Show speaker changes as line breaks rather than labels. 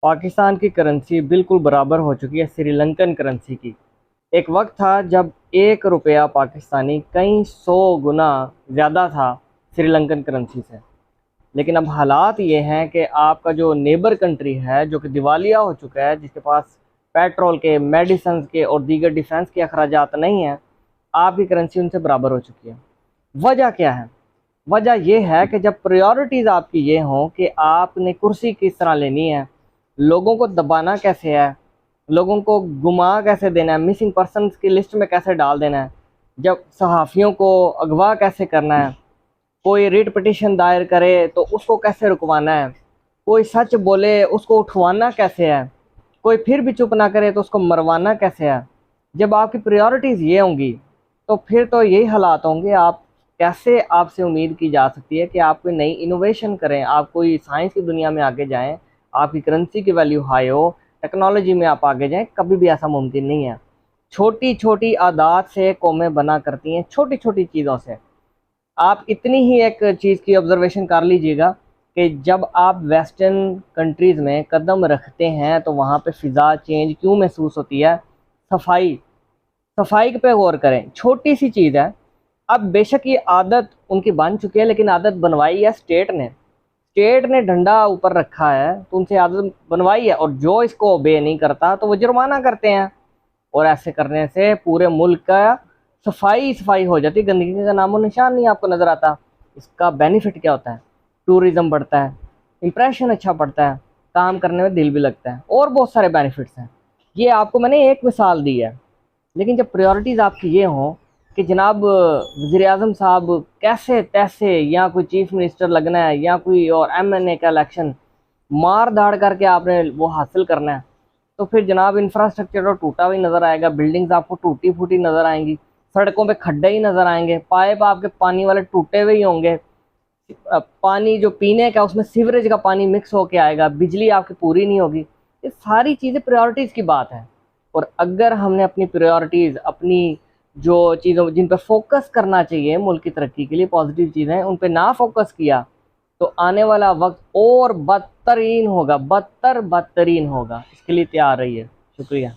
पाकिस्तान की करेंसी बिल्कुल बराबर हो चुकी है श्रीलंकन करेंसी की। एक वक्त था जब 1 रुपया पाकिस्तानी कई 100 गुना ज़्यादा था श्रीलंकन करेंसी से। लेकिन अब हालात ये हैं कि आपका जो नेबर कंट्री है, जो कि दिवालिया हो चुका है, जिसके पास पेट्रोल के, मेडिसिन के और दीगर डिफेंस के अखराजात नहीं हैं, आपकी करेंसी उनसे बराबर हो चुकी है। वजह क्या है? वजह यह है कि जब प्रायोरिटीज़ आपकी ये हों कि आपने कुर्सी किस तरह लेनी है, लोगों को दबाना कैसे है, लोगों को गुमा कैसे देना है, मिसिंग पर्सनस की लिस्ट में कैसे डाल देना है, जब सहाफ़ियों को अगवा कैसे करना है, कोई रिट पिटिशन दायर करे तो उसको कैसे रुकवाना है, कोई सच बोले उसको उठवाना कैसे है, कोई फिर भी चुप ना करे तो उसको मरवाना कैसे है। जब आपकी प्रायोरिटीज़ ये होंगी तो फिर तो यही हालात होंगे। आप कैसे, आपसे उम्मीद की जा सकती है कि आप कोई नई इनोवेशन करें, आप कोई साइंस की दुनिया में आगे जाएं, आपकी करेंसी की वैल्यू हाई हो, टेक्नोलॉजी में आप आगे जाएं? कभी भी ऐसा मुमकिन नहीं है। छोटी छोटी आदात से कौमें बना करती हैं, छोटी छोटी चीज़ों से। आप इतनी ही एक चीज़ की ऑब्जर्वेशन कर लीजिएगा कि जब आप वेस्टर्न कंट्रीज़ में कदम रखते हैं तो वहाँ पे फ़िज़ा चेंज क्यों महसूस होती है? सफाई, सफाई पे गौर करें। छोटी सी चीज़ है। अब बेशक ये आदत उनकी बन चुकी है, लेकिन आदत बनवाई है स्टेट ने डंडा ऊपर रखा है तो उनसे आदत बनवाई है, और जो इसको ओबे नहीं करता तो वो जुर्माना करते हैं। और ऐसे करने से पूरे मुल्क का सफाई हो जाती है, गंदगी का नामो निशान नहीं आपको नज़र आता। इसका बेनिफिट क्या होता है? टूरिज़्म बढ़ता है, इंप्रेशन अच्छा पड़ता है, काम करने में दिल भी लगता है, और बहुत सारे बेनिफिट्स हैं। ये आपको मैंने एक मिसाल दी है। लेकिन जब प्रायोरिटीज़ आपकी ये हों कि जनाब वज़ीर आज़म साहब कैसे तैसे, या कोई चीफ मिनिस्टर लगना है, या कोई और MNA का इलेक्शन मार दाड़ करके आपने वो हासिल करना है, तो फिर जनाब इंफ्रास्ट्रक्चर तो टूटा हुआ ही नज़र आएगा, बिल्डिंग्स आपको टूटी फूटी नज़र आएंगी, सड़कों पे खड्डे ही नज़र आएंगे, पाइप आपके पानी वाले टूटे हुए ही होंगे, पानी जो पीने का उसमें सीवरेज का पानी मिक्स होके आएगा, बिजली आपकी पूरी नहीं होगी। ये सारी चीज़ें प्रायोरिटीज़ की बात है। और अगर हमने अपनी प्रायोरिटीज़, अपनी जो चीज़ों जिन पर फोकस करना चाहिए मुल्क की तरक्की के लिए, पॉजिटिव चीज़ें, उन पे ना फोकस किया तो आने वाला वक्त और बदतरीन होगा, बदतरीन होगा। इसके लिए तैयार रहिए। शुक्रिया।